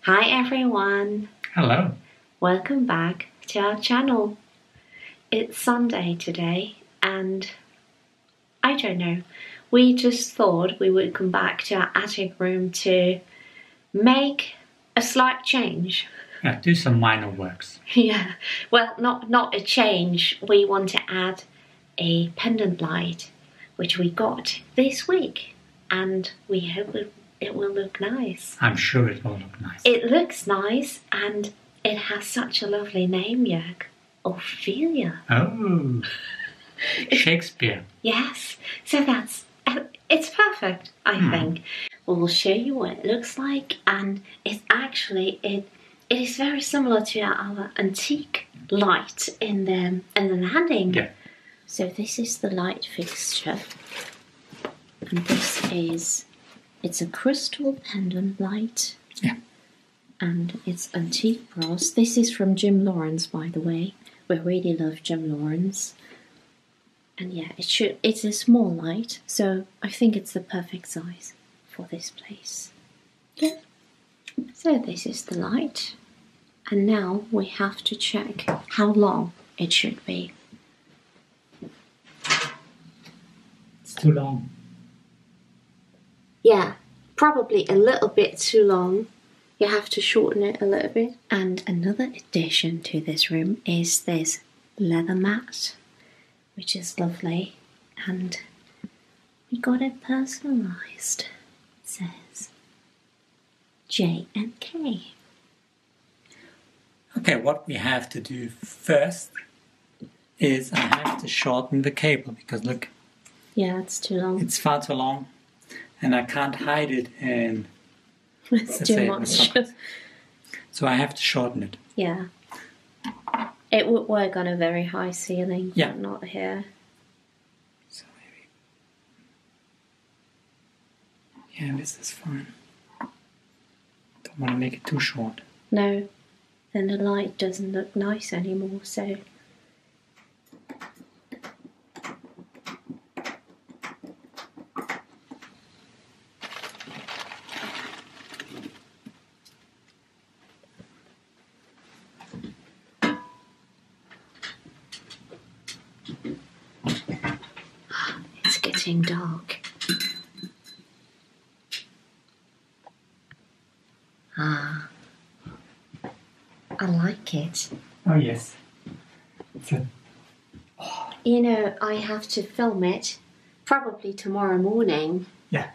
Hi everyone! Hello! Welcome back to our channel. It's Sunday today and I don't know, we just thought we would come back to our attic room to make a slight change. Yeah, do some minor works. Yeah, well not a change, we want to add a pendant light which we got this week and we hope it will look nice. I'm sure it will look nice. It looks nice and it has such a lovely name, Joerg. Ophelia. Oh, Shakespeare. Yes, so it's perfect, I think. We'll show you what it looks like, and it is very similar to our antique light in the landing. Yeah. So this is the light fixture, and it's a crystal pendant light. Yeah. And it's antique brass. This is from Jim Lawrence, by the way. We really love Jim Lawrence. And yeah, it's a small light, so I think it's the perfect size for this place. Yeah. So this is the light. And now we have to check how long it should be. It's too long. Yeah, probably a little bit too long. You have to shorten it a little bit. And another addition to this room is this leather mat, which is lovely. And we got it personalised. It says J and K. Okay, what we have to do first is I have to shorten the cable because look. Yeah, it's too long. It's far too long and I can't hide it in... It's too much. So I have to shorten it. Yeah. It would work on a very high ceiling, yeah, but not here. So maybe... Yeah, this is fine. Don't want to make it too short. No, then the light doesn't look nice anymore, so... It's getting dark. Ah, I like it. Oh yes. You know, I have to film it probably tomorrow morning. Yeah.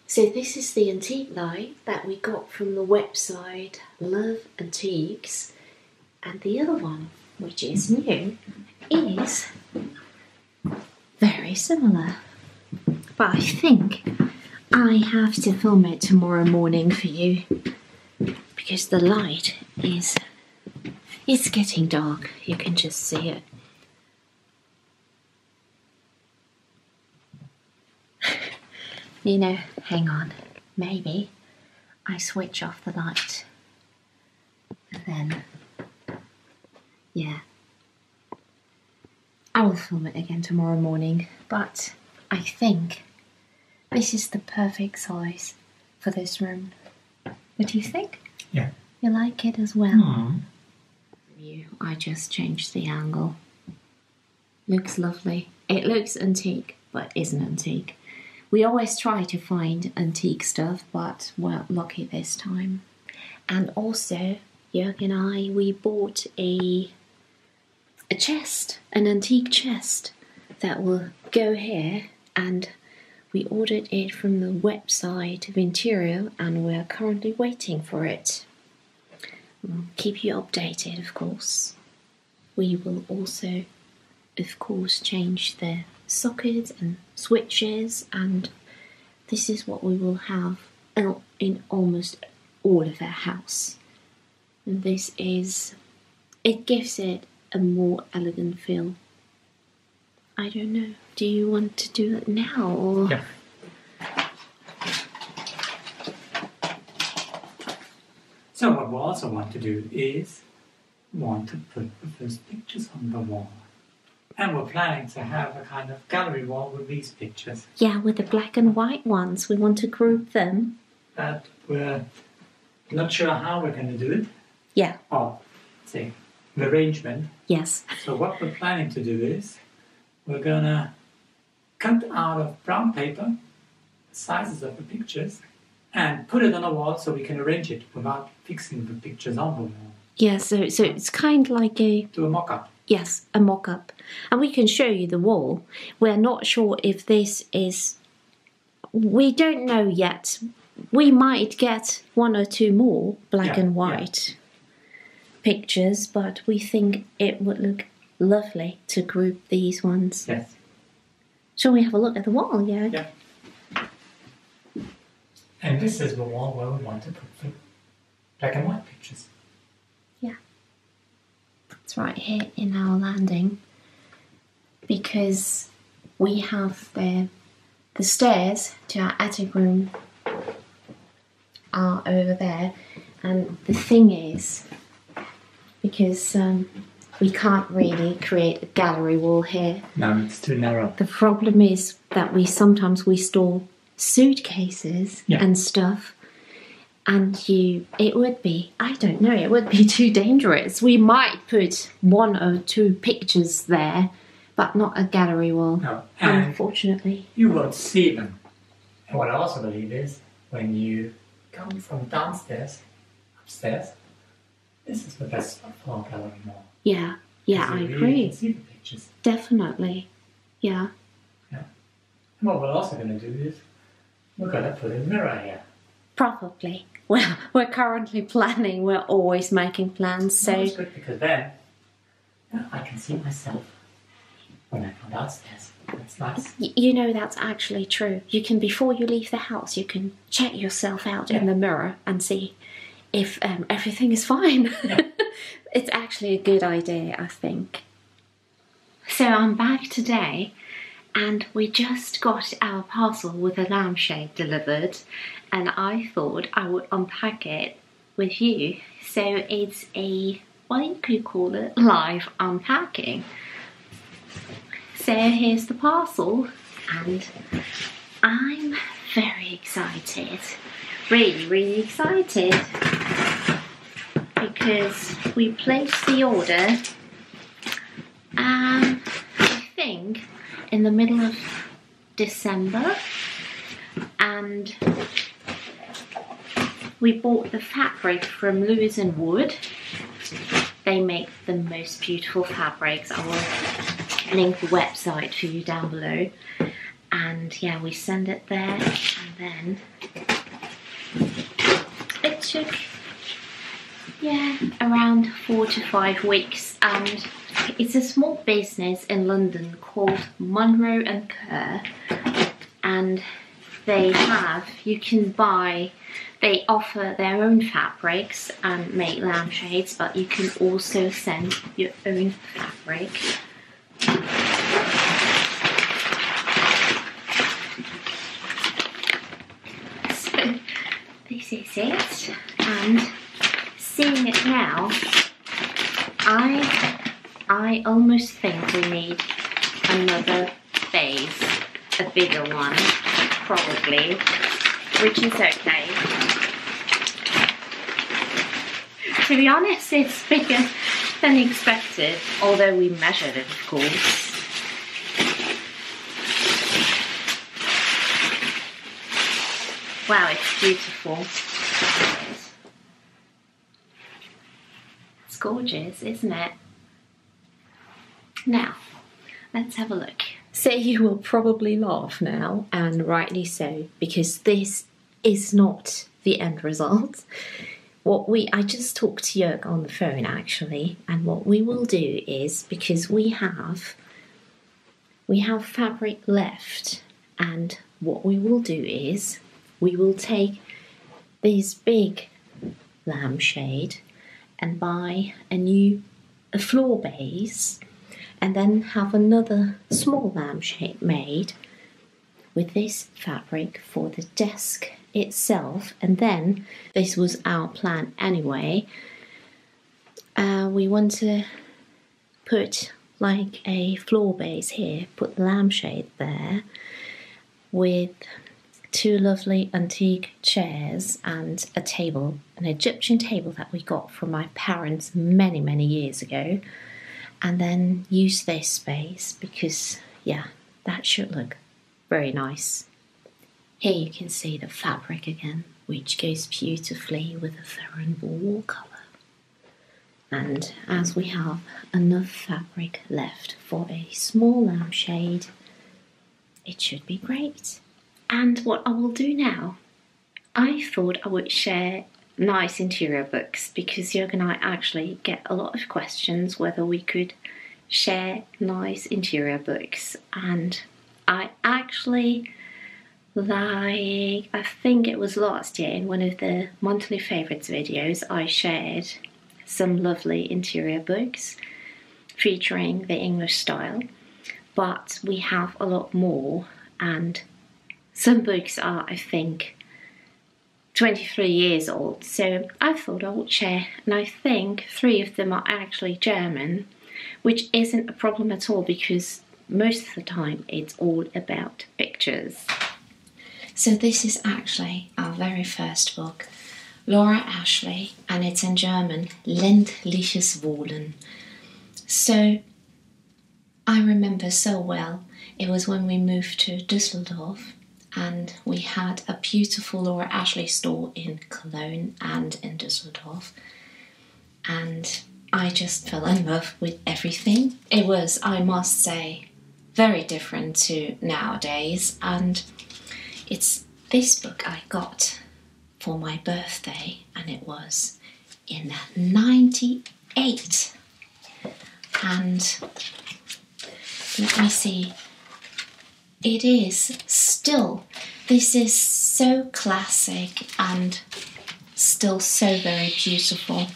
So this is the antique light that we got from the website Love Antiques, and the other one, which is new, is very similar. But I think I have to film it tomorrow morning for you because the light it's getting dark. You can just see it. You know, hang on. Maybe I switch off the light and then, yeah, I will film it again tomorrow morning, but I think this is the perfect size for this room. What do you think? Yeah. You like it as well? I just changed the angle. Looks lovely. It looks antique, but isn't antique. We always try to find antique stuff, but we're lucky this time. And also, Joerg and I, we bought a chest, an antique chest that will go here, and we ordered it from the website of Interior and we're currently waiting for it. We'll keep you updated, of course. We will also, of course, change the sockets and switches, and this is what we will have in almost all of our house. And it gives it a more elegant feel. I don't know. Do you want to do it now or? Yeah. So what we also want to do is want to put the first pictures on the wall. And we're planning to have a kind of gallery wall with these pictures. Yeah, with the black and white ones. We want to group them that we're not sure how we're going to do it. Yeah. Or, say, the arrangement. Yes. So what we're planning to do is we're going to cut out of brown paper the sizes of the pictures and put it on a wall so we can arrange it without fixing the pictures on the wall. Yeah, so it's kind of like Do a mock-up. Yes, a mock-up. And we can show you the wall. We're not sure if this is... We don't know yet. We might get 1 or 2 more black and white pictures, but we think it would look lovely to group these ones. Yes. Shall we have a look at the wall, Joerg? Yeah. And this is the wall where we want to put the black and white pictures. Yeah. It's right here in our landing, because we have the stairs to our attic room are over there, and the thing is, because we can't really create a gallery wall here. No, it's too narrow. The problem is that we sometimes store suitcases and stuff, and it would be, I don't know, it would be too dangerous. We might put 1 or 2 pictures there, but not a gallery wall. No, unfortunately. You won't see them. And what I also believe is, when you come from downstairs, upstairs, this is the best spot for a gallery wall. Yeah, I really agree. can see the pictures. Definitely, yeah. And what we're also going to do is, we're going to put a mirror here. Probably. Well, we're currently planning. We're always making plans, so... That's good, because then I can see myself when I come downstairs. That's nice. You know, that's actually true. You can, before you leave the house, you can check yourself out in the mirror and see if everything is fine. Yeah. It's actually a good idea, I think. So I'm back today, and we just got our parcel with a lampshade delivered, and I thought I would unpack it with you. So it's a, what you could call it, live unpacking. So here's the parcel, and I'm very excited, really excited, because we placed the order, I think, in the middle of December, and we bought the fabric from Lewis & Wood. They make the most beautiful fabrics. I will link the website for you down below. And yeah, we send it there, and then it took around 4 to 5 weeks, and it's a small business in London called Munro and Kerr, and they offer their own fabrics and make lampshades, but you can also send your own fabric. So this is it, and seeing it now, I almost think we need another base, a bigger one, probably, which is okay. To be honest, it's bigger than expected, although we measured it, of course. Wow, it's beautiful. It's gorgeous, isn't it? Now, let's have a look. So you will probably laugh now, and rightly so, because this is not the end result. I just talked to Joerg on the phone actually, and what we will do is, because we have fabric left, and what we will do is we will take this big lampshade and buy a floor base, and then have another small lampshade made with this fabric for the desk itself. And then, this was our plan anyway, we want to put like a floor base here, put the lampshade there with two lovely antique chairs and a table, an Egyptian table that we got from my parents many, many years ago, and then use this space because, yeah, that should look very nice. Here you can see the fabric again, which goes beautifully with the Theron wall colour. And as we have enough fabric left for a small lampshade, it should be great. And what I will do now, I thought I would share nice interior books because Joerg and I actually get a lot of questions whether we could share nice interior books. And I actually, I think it was last year in one of the monthly favourites videos, I shared some lovely interior books featuring the English style, but we have a lot more, and some books are, I think, 23 years old, so I thought I would share, and I think 3 of them are actually German, which isn't a problem at all because most of the time it's all about pictures. So this is actually our very first book, Laura Ashley, and it's in German, Ländliches Wohnen. So I remember so well, it was when we moved to Düsseldorf and we had a beautiful Laura Ashley store in Cologne and in Düsseldorf, and I just fell in love with everything. It was, I must say, very different to nowadays, and it's this book I got for my birthday, and it was in '98. And let me see, it is still, this is so classic and still so very beautiful.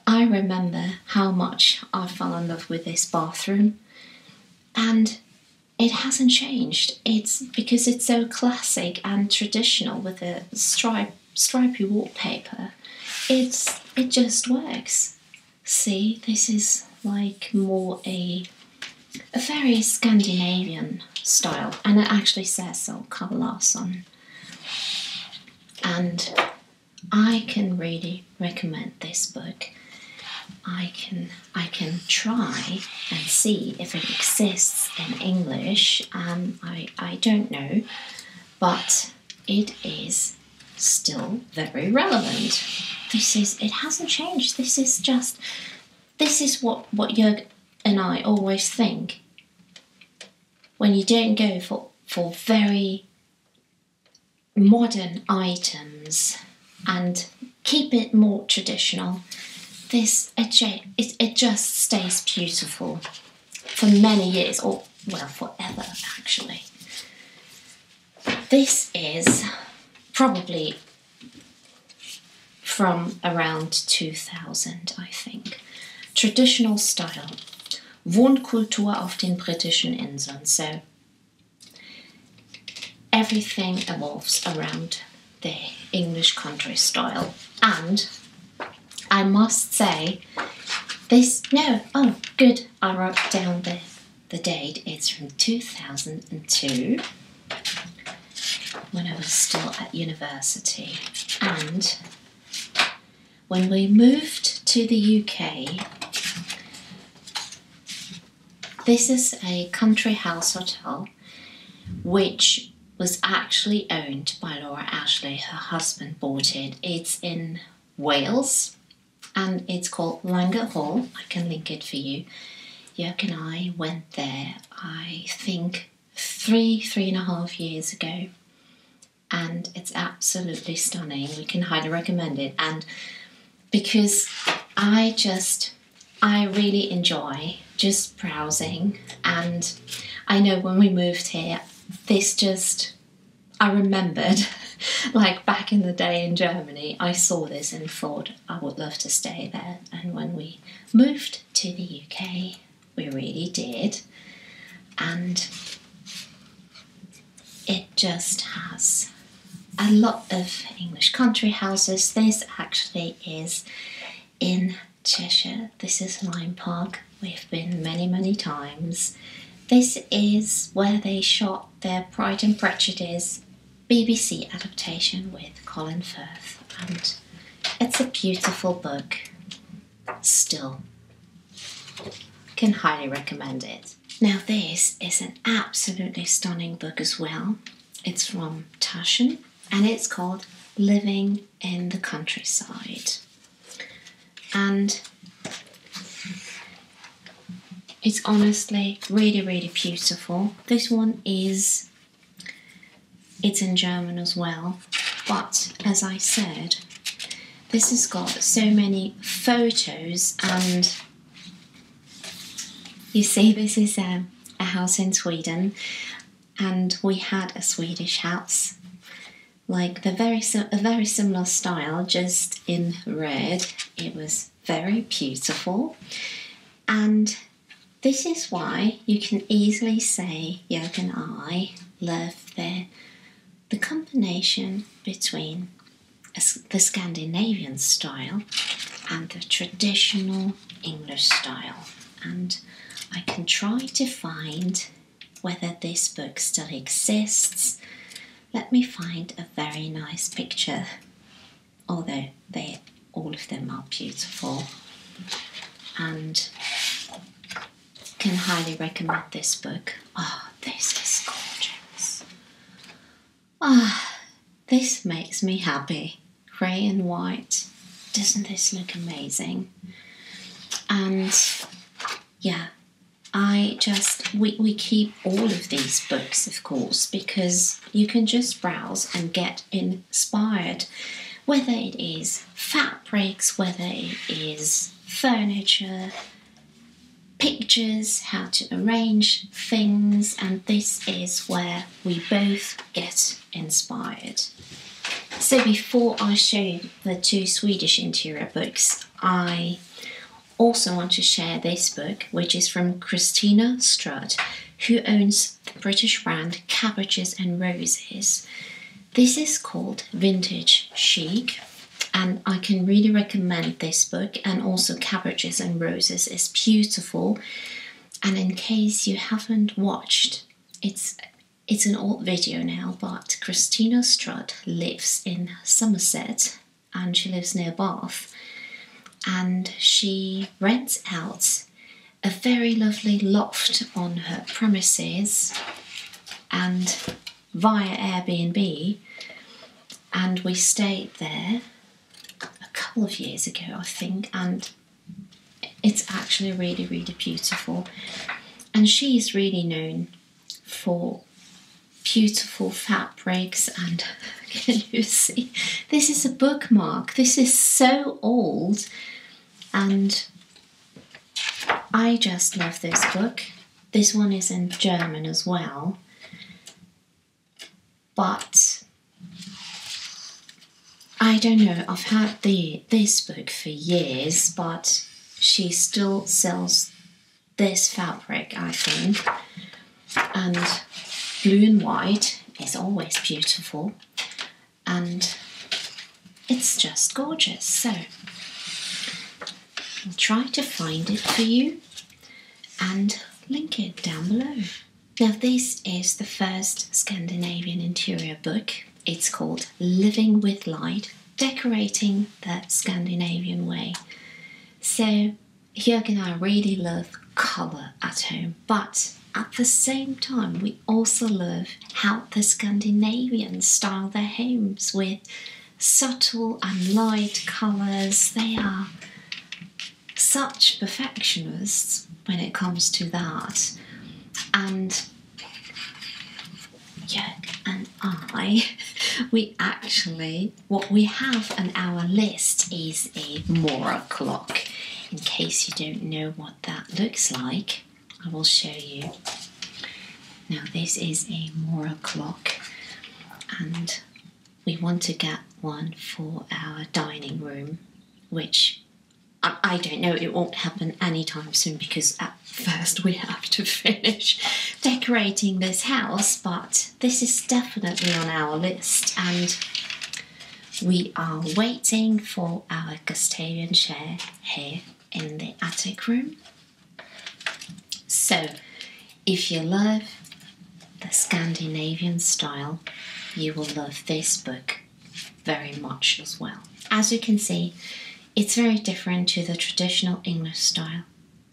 I remember how much I fell in love with this bathroom, and it hasn't changed. It's because it's so classic and traditional with a stripy wallpaper. It just works. See, this is like more a very Scandinavian style, and it actually says so, Carl Larsson. And I can really recommend this book. I can try and see if it exists in English. I don't know, but it is still very relevant. It hasn't changed. This is what Joerg and I always think. When you don't go for very modern items and keep it more traditional, it just stays beautiful for many years, or well, forever actually. This is probably from around 2000, I think. Traditional style. Wohnkultur auf den britischen Inseln. So everything evolves around the English country style. And I must say, good, I wrote down the date. It's from 2002, when I was still at university. And when we moved to the UK, this is a country house hotel, which was actually owned by Laura Ashley. Her husband bought it. It's in Wales, and it's called Langer Hall. I can link it for you. Joerg and I went there, I think, 3.5 years ago, and it's absolutely stunning. We can highly recommend it. And because I really enjoy just browsing, and I know when we moved here, I remembered, like back in the day in Germany, I saw this and thought I would love to stay there. And when we moved to the UK, we really did. And it just has a lot of English country houses. This actually is in Cheshire. This is Lime Park. We've been many, many times. This is where they shot their Pride and Prejudice BBC adaptation with Colin Firth, and it's a beautiful book. Still, can highly recommend it. Now this is an absolutely stunning book as well. It's from Taschen and it's called Living in the Countryside. And it's honestly really, really beautiful. This one it's in German as well, but as I said, this has got so many photos, and you see this is a house in Sweden, and we had a Swedish house, like a very similar style, just in red. It was very beautiful, and this is why you can easily say Joerg and I love the combination between the Scandinavian style and the traditional English style. And I can try to find whether this book still exists. Let me find a very nice picture, although all of them are beautiful, and can highly recommend this book. Oh, this is gorgeous. This makes me happy. Grey and white. Doesn't this look amazing? And yeah, we keep all of these books, of course, because you can just browse and get inspired, whether it is fabrics, whether it is furniture, pictures, how to arrange things, and this is where we both get inspired. So before I show you the two Swedish interior books, I also want to share this book, which is from Christina Strudd, who owns the British brand Cabbages and Roses. This is called Vintage Chic, and I can really recommend this book, and also Cabbages and Roses is beautiful. And in case you haven't watched, it's an old video now, but Christina Strudd lives in Somerset and she lives near Bath, and she rents out a very lovely loft on her premises and via Airbnb, and we stayed there a couple of years ago, I think, and it's actually really, really beautiful. And she's really known for beautiful fabrics, and can you see, this is a bookmark. This is so old, and I just love this book. This one is in German as well, but I don't know, I've had this book for years, but she still sells this fabric, I think, and blue and white is always beautiful, and it's just gorgeous. So I'll try to find it for you and link it down below. Now this is the first Scandinavian interior book. It's called Living with Light, Decorating the Scandinavian Way. So Joerg and I really love colour at home, but at the same time we also love how the Scandinavians style their homes with subtle and light colours. They are such perfectionists when it comes to that. And Joerg and I, what we have on our list is a Mora clock. In case you don't know what that looks like, I will show you. Now this is a Mora clock, and we want to get one for our dining room, which I don't know, it won't happen anytime soon because at first we have to finish decorating this house, but this is definitely on our list, and we are waiting for our Gustavian chair here in the attic room. So if you love the Scandinavian style, you will love this book very much as well. As you can see, it's very different to the traditional English style,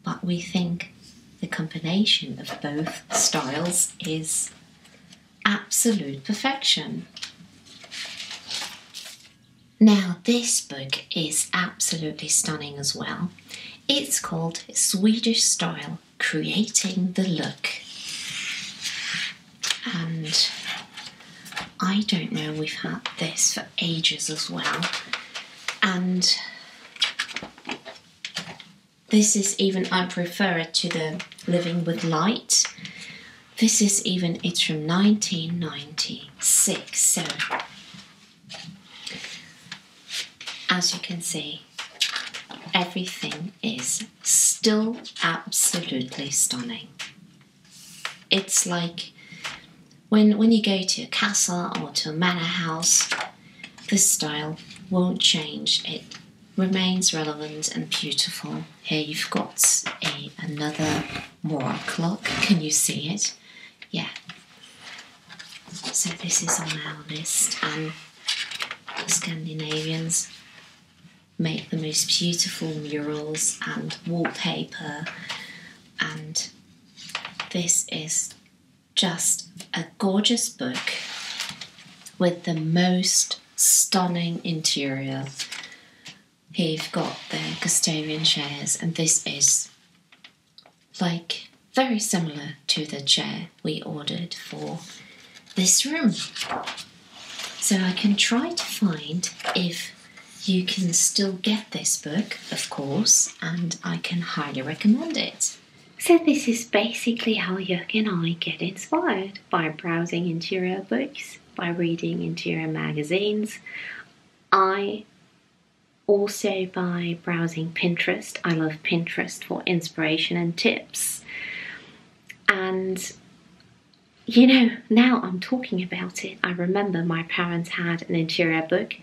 but we think the combination of both styles is absolute perfection. Now, this book is absolutely stunning as well. It's called Swedish Style, Creating the Look. And I don't know, we've had this for ages as well. And this is even, I prefer it to the Living with Light. This is even, it's from 1996. So, as you can see, everything is still absolutely stunning. It's like when you go to a castle or to a manor house, this style won't change. It remains relevant and beautiful. Here you've got another war clock. Can you see it? Yeah. So this is on our list, and the Scandinavians make the most beautiful murals and wallpaper, and this is just a gorgeous book with the most stunning interior. Here you've got the Gustavian chairs, and this is like very similar to the chair we ordered for this room. So I can try to find if you can still get this book, of course, and I can highly recommend it. So this is basically how Joerg and I get inspired, by browsing interior books, by reading interior magazines. I also by browsing Pinterest. I love Pinterest for inspiration and tips. And you know, now I'm talking about it, I remember my parents had an interior book,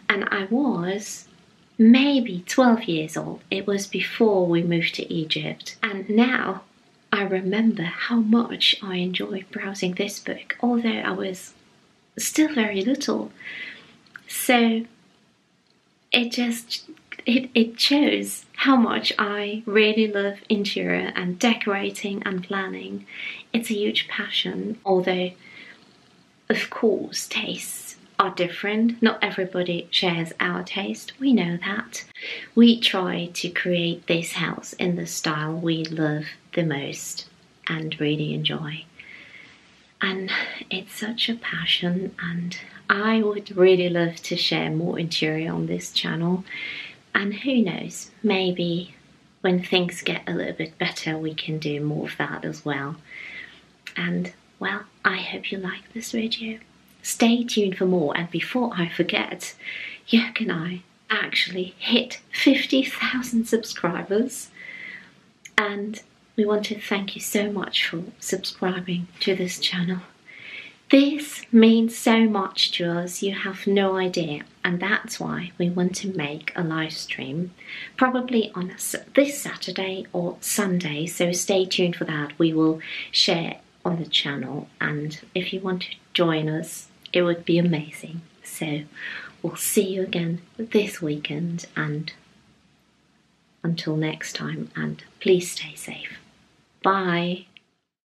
and I was maybe 12 years old. It was before we moved to Egypt. And now I remember how much I enjoyed browsing this book, although I was still very little. So it shows how much I really love interior and decorating and planning. It's a huge passion, although of course tastes are different. Not everybody shares our taste, we know that. We try to create this house in the style we love the most and really enjoy. And it's such a passion, and I would really love to share more interior on this channel. And who knows, maybe when things get a little bit better we can do more of that as well. And well, I hope you like this video. Stay tuned for more, and before I forget, Joerg and I actually hit 50,000 subscribers, and we want to thank you so much for subscribing to this channel. This means so much to us, you have no idea, and that's why we want to make a live stream, probably on this Saturday or Sunday, so stay tuned for that. We will share on the channel, and if you want to join us, it would be amazing. So we'll see you again this weekend, and until next time, and please stay safe. Bye.